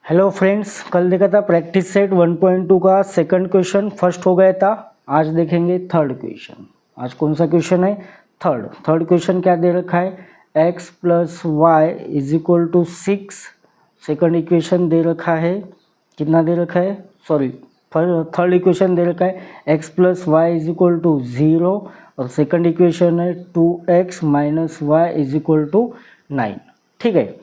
Hello friends, कल देखा था प्रैक्टिस सेट 1.2 का सेकंड क्वेश्चन फर्स्ट हो गया था। आज देखेंगे थर्ड क्वेश्चन। आज कौन सा क्वेश्चन है? थर्ड क्वेश्चन क्या दे रखा है? x plus Y is equal to 6। Second equation दे रखा है, कितना दे रखा है? सॉरी, थर्ड इक्वेशन दे रखा है x plus Y is equal to 0 और सेकंड इक्वेशन है 2x minus y is equal to 9। ठीक है,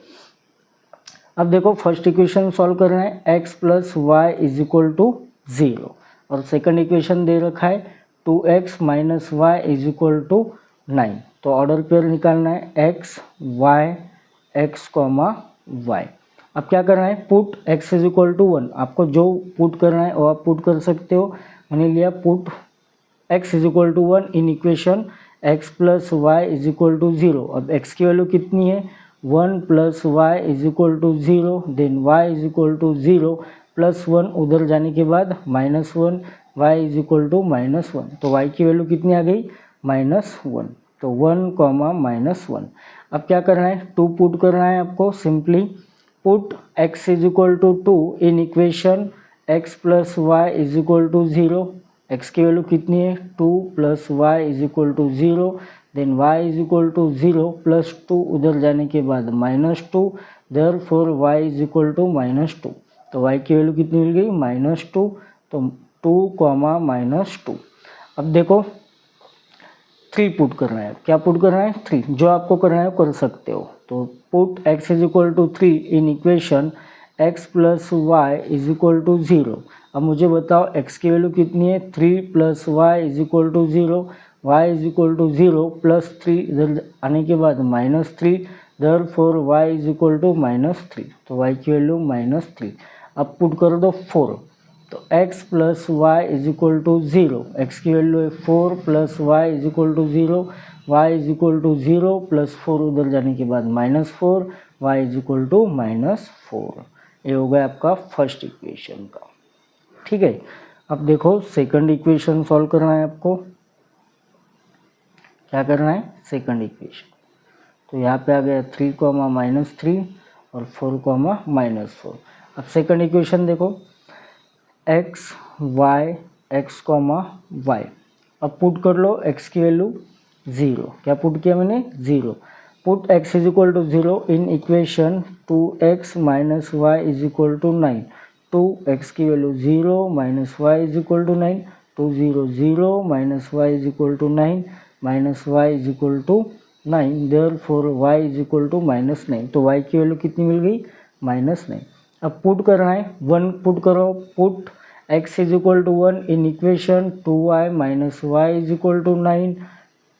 अब देखो फर्स्ट इक्वेशन सॉल्व करना है x plus Y is equal to 0 और सेकंड इक्वेशन दे रखा है 2x minus y is equal to 9। तो ऑर्डर पेयर निकालना है x कॉमा वाई। अब क्या करना है? Put x is equal to 1। आपको जो पुट करना है वो आप पुट कर सकते हो। मैंने लिया put x is equal to 1 in equation x plus Y is equal to 0। अब x की वैल्यू कितनी है? 1 plus Y is equal to 0, then y is equal to 0 plus 1 उधर जाने के बाद -1, वाई इज इक्वल टू -1। तो वाई की वैल्यू कितनी आ गई? -1। तो 1 कॉमा -1। अब क्या करना है? 2 पुट करना है आपको। Simply put x is equal to 2 in equation x plus Y is equal to 0। x की वैल्यू कितनी है? 2 plus Y is equal to 0, then y is equal to 0 प्लस 2 उधर जाने के बाद -2, therefore y is equal to -2। तो y की वैल्यू कितनी मिल गई? -2। तो 2 कॉमा -2। अब देखो 3 पुट करना है। क्या पुट करना है? 3। जो आपको करना है कर सकते हो। तो put x is equal to 3 in equation x plus Y is equal to 0। अब मुझे बताओ x की वैल्यू कितनी है? 3 plus Y is equal to 0, y is equal to 0 plus 3 इधर आने के बाद -3, therefore y is equal to -3। तो y की वैल्यू -3। अब पुट कर दो 4। तो x plus Y is equal to 0। x की वैल्यू है 4 plus Y is equal to 0, y is equal to 0 plus 4 उधर जाने के बाद -4, वाई इज इक्वल टू -4। ये हो गया आपका फर्स्ट इक्वेशन का। ठीक है, अब देखो सेकंड इक्वेशन सॉल्व करना है आपको। क्या करना है? Second equation. तो यहाँ पे आ गया 3 कॉमा -3 और 4 कॉमा -4। अब सेकंड इक्वेशन देखो x y x comma y. अब पुट कर लो x की वैल्यू 0। क्या पुट किया मैंने? 0। Put x is equal to 0 in equation 2x minus y is equal to 9। 2x की value 0 minus y is equal to 9, 2 0 0 minus y is equal to 9 minus y is equal to 9, therefore y is equal to -9। तो y की value कितनी मिल गई? -9। अब put करना है 1 put करो। Put x is equal to 1 in equation 2y minus y is equal to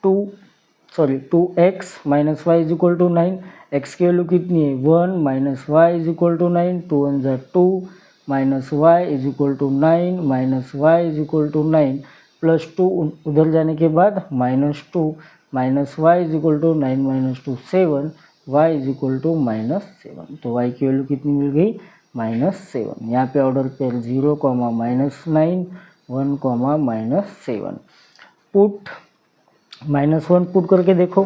2x minus y is equal to 9। x की value कितनी है? 1 minus y is equal to 9, 2 1 जा 2 minus y is equal to 9 minus y is equal to 9 plus 2 उधर जाने के बाद -2 minus y is equal to 9 minus 2 7, Y is equal to -7। तो y की वैल्यू कितनी मिल गई? -7। यहाँ पे order pair 0 comma -9, 1 comma -7। Put -1 put करके देखो।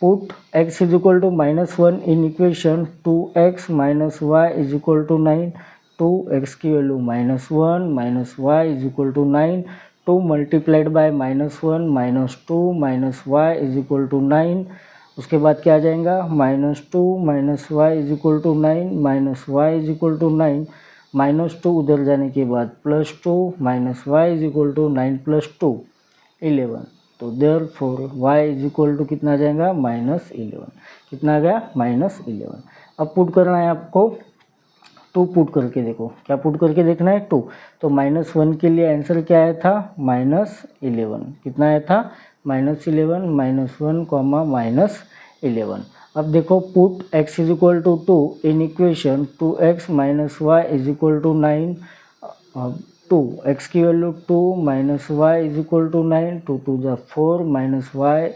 Put x is equal to -1 in equation 2x minus y is equal to 9। 2x की value -1 minus y is equal to 9, 2 multiplied by -1 -2 minus y is equal to 9। उसके बाद क्या आ जाएगा? -2 minus y is equal to 9 minus y is equal to 9, -2 उधर जाने के बाद +2 minus y is equal to 9 plus 2 11। तो therefore y is equal to कितना आ जाएगा? -11। कितना आ गया? -11। अब पुट करना है आपको 2 पुट करके देखो। क्या पुट करके देखना है? 2। तो -1 के लिए आंसर क्या आया था? -11। कितना आया था? -11 -1 कॉमा -11। अब देखो put x is equal to 2 in equation 2x minus y is equal to 9। 2 x की value 2 minus y is equal to 9, 2 2 जा 4 minus y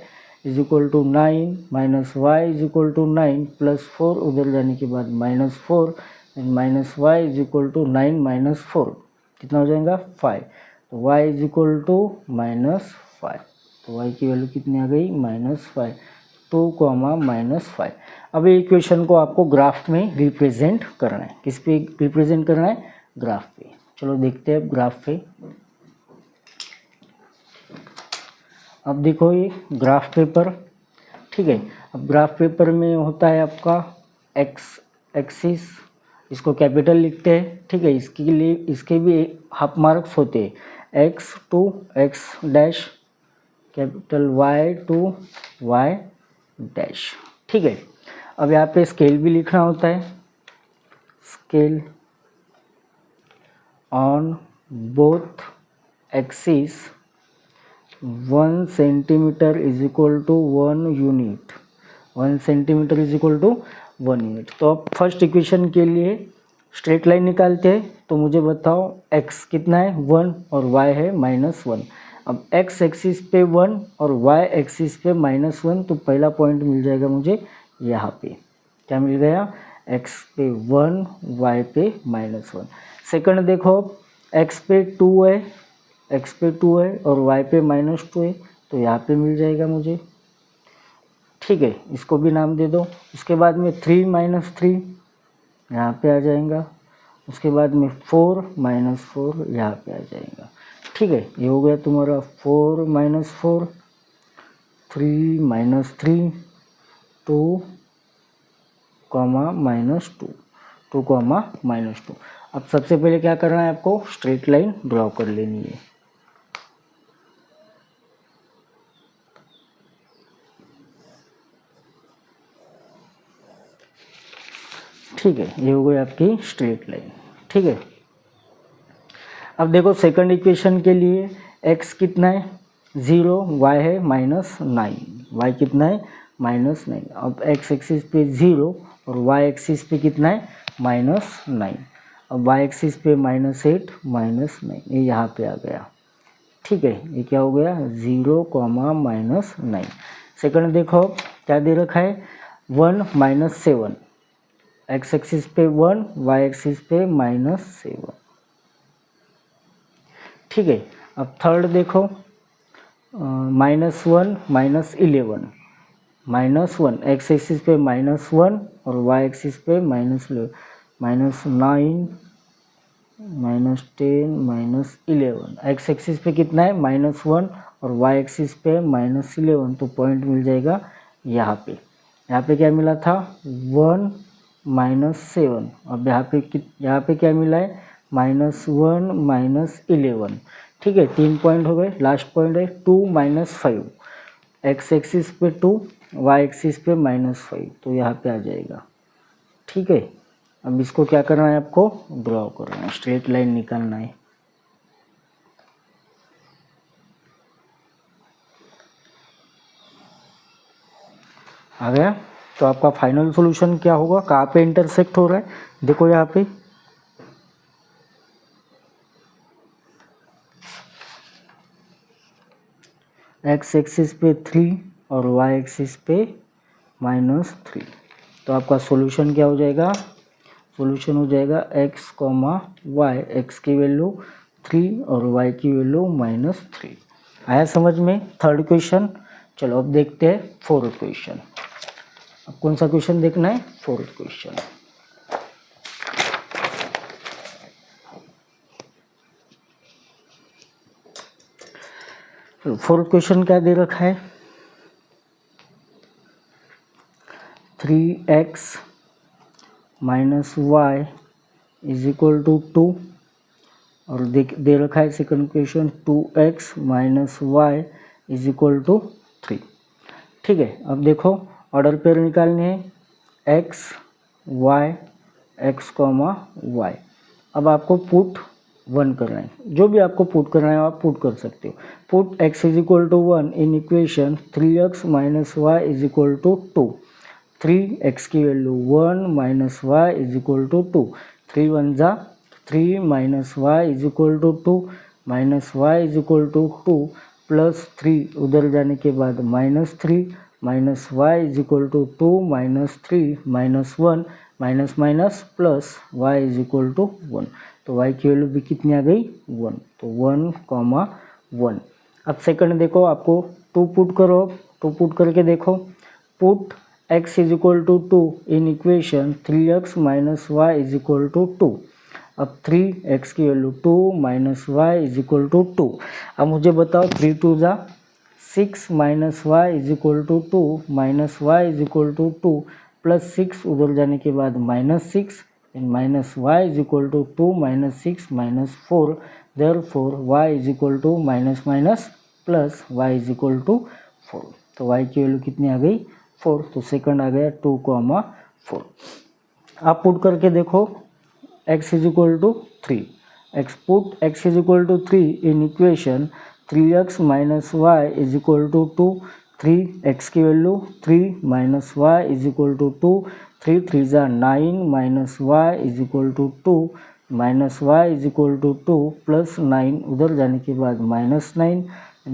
is equal to 9 minus y is equal to 9 plus 4 उधर जाने के बाद -4 and minus y is equal to 9 minus 4 कितना हो जाएगा? 5। तो y इज इक्वल टू -5। तो y की वैल्यू कितनी आ गई? -5। -5। अब ये इक्वेशन को आपको ग्राफ में रिप्रेजेंट करना है। किस पे रिप्रेजेंट करना है? ग्राफ पे। चलो देखते हैं ग्राफ पे। अब देखो ये ग्राफ पेपर, ठीक है। अब ग्राफ पेपर में होता है आपका एक्स एक्सिस, इसको कैपिटल लिखते हैं, ठीक है। इसके लिए इसके भी हाफ मार्क्स होते हैं, X to X dash, capital Y to Y dash, ठीक है। अब यहाँ पे स्केल भी लिखना होता है, scale on both axis 1 centimetre is equal to 1 unit, 1 centimetre is equal to 1 unit. तो अब फर्स्ट इक्वेशन के लिए स्ट्रेट लाइन निकालते हैं। तो मुझे बताओ x कितना है? 1 और y है -1। अब x एक्सिस पे 1 और y एक्सिस पे -1, तो पहला पॉइंट मिल जाएगा मुझे यहाँ पे। क्या मिल गया? x पे 1, y पे -1। सेकंड देखो, x पे 2 है, x पे 2 है और y पे -2 है, तो यहाँ पे मिल जाएगा मुझे, ठीक है। इसको भी नाम दे दो। उसके बाद में 3 -3 यहाँ पे आ जाएगा। उसके बाद में 4 -4 यहाँ पे आ जाएगा, ठीक है। ये हो गया तुम्हारा 4 -4, 3 -3, 2, -2, 2, -2। अब सबसे पहले क्या करना है आपको? स्ट्रेट लाइन ड्रॉ कर लेनी है। ठीक है, ये हो गई आपकी स्ट्रेट लाइन, ठीक है। अब देखो सेकंड इक्वेशन के लिए x कितना है? 0, y है -9, y कितना है? -9। अब x एक्सिस पे 0 और y एक्सिस पे कितना है? -9। अब y एक्सिस पे -8 -9, ये यहाँ पे आ गया, ठीक है। ये क्या हो गया? 0, -9। सेकंड देखो क्या दे रखा है? 1 -7, x एक्सिस पे 1, y एक्सिस पे -7, ठीक है। अब थर्ड देखो, -1 -11, -1 x एक्सिस पे -1 और y एक्सिस पे -11, -9 -10 -11, x एक्सिस पे कितना है? -1 और y एक्सिस पे -11, तो पॉइंट मिल जाएगा यहाँ पे। यहाँ पे क्या मिला था? 1 -7। अब यहाँ पे क्या मिला है? -1 -11, ठीक है। 3 पॉइंट हो गए। लास्ट पॉइंट है 2 -5, x एक्सिस पे 2, y एक्सिस पे -5, तो यहाँ पे आ जाएगा, ठीक है। अब इसको क्या करना है आपको? ड्रॉ करना है, स्ट्रेट लाइन निकालना है। आ गया? तो आपका फाइनल सॉल्यूशन क्या होगा? कहाँ पे इंटरसेक्ट हो रहा है? देखो यहाँ पे x एक्सिस पे 3 और y एक्सिस पे -3, तो आपका सॉल्यूशन क्या हो जाएगा? सॉल्यूशन हो जाएगा x, y, x की वैल्यू 3 और y की वैल्यू -3। आया समझ में थर्ड क्वेश्चन? चलो अब देखते हैं फोर्थ क्वेश्चन। अब कौन सा क्वेश्चन देखना है? Fourth question. फोर्थ क्वेश्चन क्या दे रखा है? 3x - y is equal to 2 और दे रखा है second question 2x - y is equal to 3, ठीक है। अब देखो ऑर्डर पेयर निकालने हैं, x y, x, y। अब आपको पुट 1 करना है, जो भी आपको पुट करना है आप पुट कर सकते हो। Put x is equal to 1 in equation 3x - y is equal to 2। 3x की value 1 -y is equal to 2, 3 1 जा 3 -y is equal to 2, -y is equal to 2 plus 3 उधर जाने के बाद -3, -y is equal to 2 -3 -1 minus plus y is equal to 1, तो y की value भी कितनी आ गई? 1, तो 1, 1। अब सेकंड देखो, आपको 2 पुट करो, 2 पुट करके देखो put x is equal to 2 in equation 3x minus y is equal to 2। अब 3x की value 2 minus y is equal to 2। अब मुझे बताओ 3 2 जा 6 minus y is equal to 2 minus y is equal to 2 plus 6 उधर जाने के बाद minus 6 and minus y is equal to 2 minus 6 minus 4। Therefore y is equal to minus minus plus Y is equal to 4। तो Y की value कितनी आ गई 4। तो second आ गया 2,4। आप पुट करके देखो x is equal to 3। Put x is equal to 3 in equation 3x minus y is equal to 2। 3x की value 3 minus y is equal to 2। 3 3 जा 9 minus y is equal to 2 minus y is equal to 2 plus 9 उधर जाने के बाद minus 9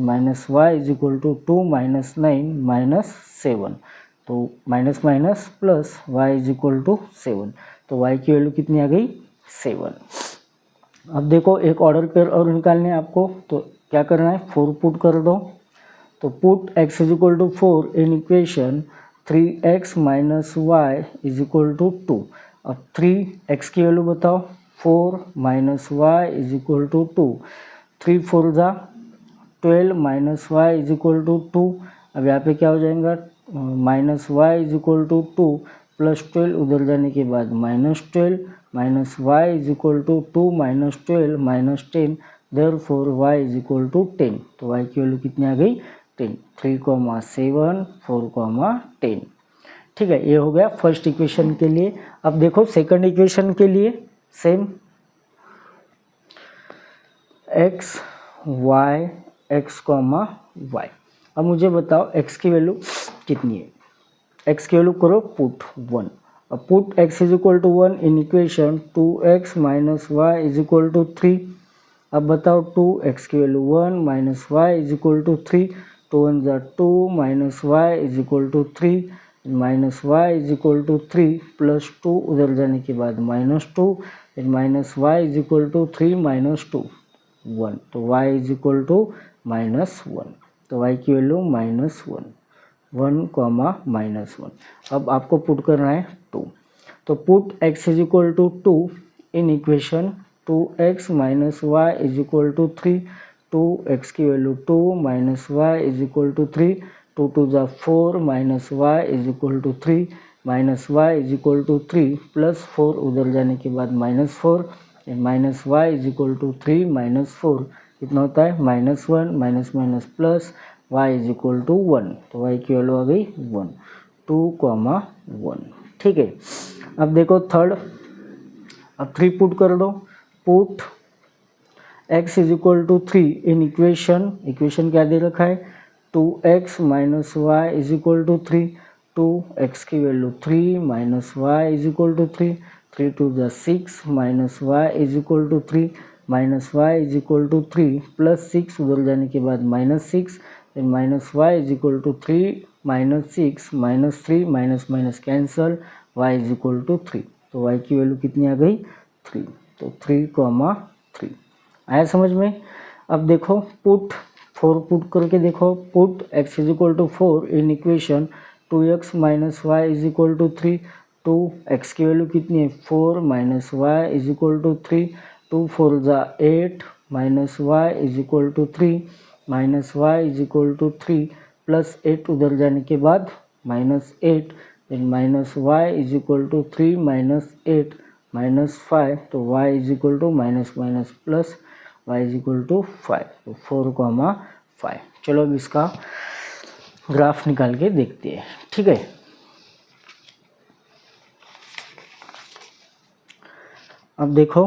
minus y is equal to 2 minus 9 minus 7। तो minus minus plus Y is equal to 7। तो Y की value कितनी आ गई 7। अब देखो एक ऑर्डर पेयर और निकालने हैं आपको, तो क्या करना है 4 पुट कर दो। तो put x is equal to 4 in equation 3x minus y is equal to 2। अब 3x की वैल्यू बताओ 4 minus y is equal to 2। 3 4 जा 12 minus y is equal to 2। अब यहाँ पे क्या हो जाएगा minus y is equal to 2 plus 12 उधर जाने के बाद minus 12 minus y is equal to 2 minus 12 minus 10। Therefore y is equal to 10। तो वाई की वैल्यू कितनी आ गई 10। 3,7 4,10। ठीक है, ये हो गया फर्स्ट इक्वेशन के लिए। अब देखो सेकंड इक्वेशन के लिए same x y x comma y. अब मुझे बताओ x की वैल्यू कितनी है। x की वैल्यू करो पुट 1। अब put x is equal to 1 in equation 2x minus y is equal to 3। अब बताओ 2x की value 1 minus y is equal to 3। 2 1 जा 2 minus y is equal to 3 minus y is equal to 3 plus 2 उधर जाने के बाद minus 2 minus y is equal to 3 minus 2 1। तो y is equal to minus 1। तो y की value minus 1 1 comma minus 1। अब आपको पुट करना है 2। तो put x is equal to 2 in equation 2x minus y is equal to 3। 2x की value 2 minus y is equal to 3। 2 2 जा 4 minus y is equal to 3 minus y is equal to 3 plus 4 उधर जाने के बाद minus 4 minus y is equal to 3 minus 4 कितना होता है minus 1 minus minus plus Y is equal to 1। तो Y की वैल्यू आ गई 1 2,1। ठीक है, अब देखो थर्ड। अब 3 पुट कर दो। Put x is equal to 3 in equation क्या दे रखा है 2x minus y is equal to 3। 2x की value 3 minus y is equal to 3। 3 2 जा 6 minus y is equal to 3 minus y is equal to 3 plus 6 उधर जाने के बाद minus 6 minus y is equal to 3 minus 6 minus 3 minus minus cancel Y is equal to 3। तो Y की value कितनी आ गई 3। तो 3,3 आया समझ में। अब देखो पुट 4 पुट करके देखो। Put x is equal to 4 in equation 2x minus y is equal to 3। 2x की वैल्यू कितनी है 4 minus y is equal to 3। 2 4 जा 8 minus y is equal to 3 minus y is equal to 3 plus 8 उधर जाने के बाद minus 8 minus y is equal to 3 minus 8 minus 5। तो y is equal to minus minus plus y is equal to 5। तो 4,5। चलो अब इसका ग्राफ निकाल के देखते हैं। ठीक है, अब देखो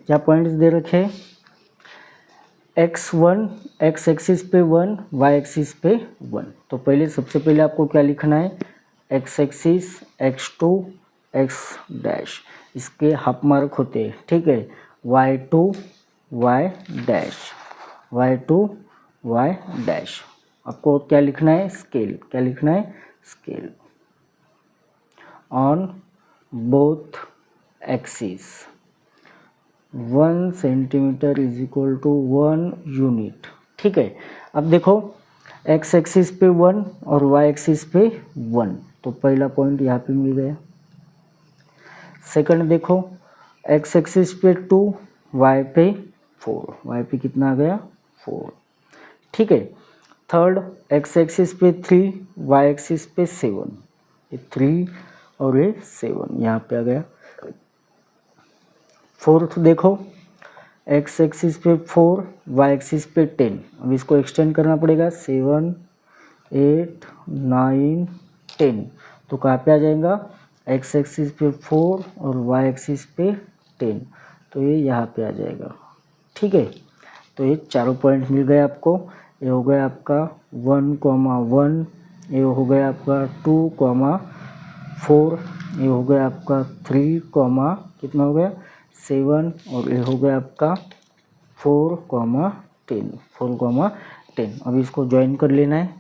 क्या पॉइंट्स दे रखे x1 x एक्सिस पे 1 y एक्सिस पे 1। तो पहले सबसे पहले आपको क्या लिखना है x axis x2 x dash इसके हाफ मार्क होते हैं। ठीक है, y2 y dash y2 y dash. आपको क्या लिखना है स्केल। क्या लिखना है scale on both axis 1 centimetre is equal to 1 unit. ठीक है, अब देखो एक्स एक्सिस पे 1 और वाई एक्सिस पे 1, तो पहला पॉइंट यहाँ पे मिल गया। सेकंड देखो, एक्स एक्सिस पे 2, वाई पे 4, वाई पे कितना आ गया 4, ठीक है। थर्ड, एक्स एक्सिस पे 3, वाई एक्सिस पे 7, ये 3 और ये 7 यहाँ पे आ गया। फोर्थ देखो, एक्स एक्सिस पे 4, वाई एक्सिस पे 10, अब इसको एक्सटेंड करना पड़ेगा 7, 8, 9, 10, तो कहाँ पे आ जाएगा, एक्स एक्सिस पे 4 और वाई एक्सिस पे 10, तो ये यहाँ पे आ जाएगा, ठीक है। तो ये चारों पॉइंट मिल गए आपको। ये हो गया आपका 1,1, ये हो गया आपका 2,4, ये हो गया आपका 3, कितना हो गया 7, और ये हो गया आपका 4,10, 4,10। अब इसको ज्वाइन कर लेना है।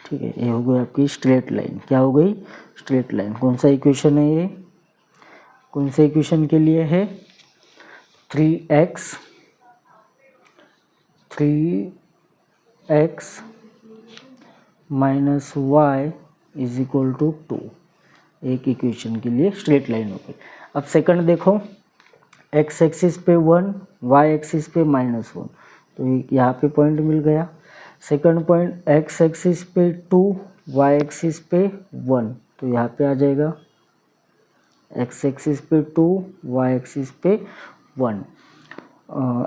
ठीक है, ये हो गई आपकी स्ट्रेट लाइन। क्या हो गई, स्ट्रेट लाइन। कौन सा इक्वेशन है ये, कौन से इक्वेशन के लिए है, 3x minus y is equal to 2, एक इक्वेशन के लिए स्ट्रेट लाइन हो गई। अब सेकंड देखो, एक्स एक्सिस पे 1, वाई एक्सिस पे -1, तो यहाँ पे पॉइंट मिल गया। सेकंड पॉइंट, एक्स एक्सिस पे 2, वाई एक्सिस पे 1, तो यहाँ पे आ जाएगा एक्स एक्सिस पे 2, वाई एक्सिस पे 1,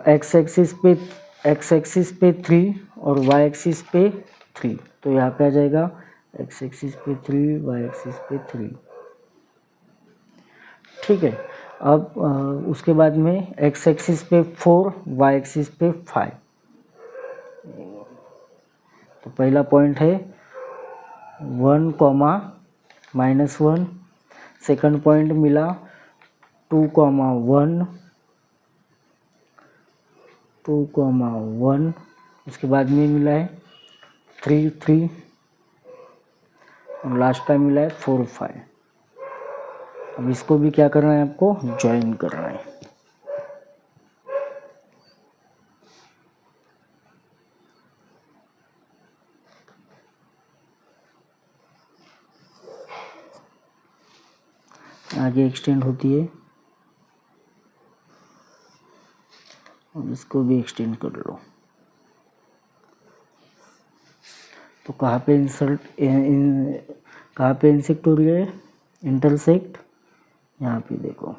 एक्स एक्सिस पे 3 और वाई एक्सिस पे 3, तो यहाँ पे आ जाएगा एक्स एक्सिस पे 3, वाई एक्सिस पे 3, ठीक है। अब उसके बाद में एक्स एक्सिस पे 4, वाई एक्सिस पे 5, तो पहला पॉइंट है 1, -1, सेकंड पॉइंट मिला 2,1, 2,1, उसके बाद में मिला है 3, 3, और लास्ट टाइम मिला है 4, 5। अब इसको भी क्या करना है, आपको ज्वाइन करना है। आगे एक्सटेंड होती है, और इसको भी एक्सटेंड कर लो। तो कहाँ पे कहाँ पे इंसेक्ट हो रही है, इंटरसेक्ट, यहाँ पे देखो,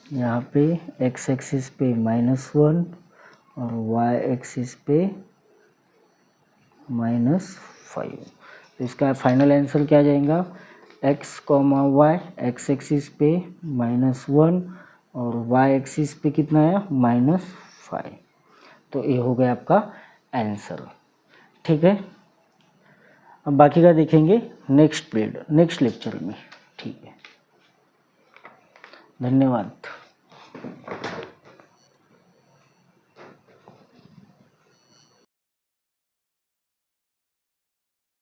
यहाँ पे एक्स एक्सिस पे -1 और वाई एक्सिस पे -5, तो इसका फाइनल आंसर क्या जाएगा, x comma y, x axis पे -1 और वाई एक्सिस पे कितना है -5, तो ये हो गया आपका आंसर, ठीक है। अब बाकी का देखेंगे नेक्स्ट पीरियड, नेक्स्ट लेक्चर में, ठीक है। धन्यवाद।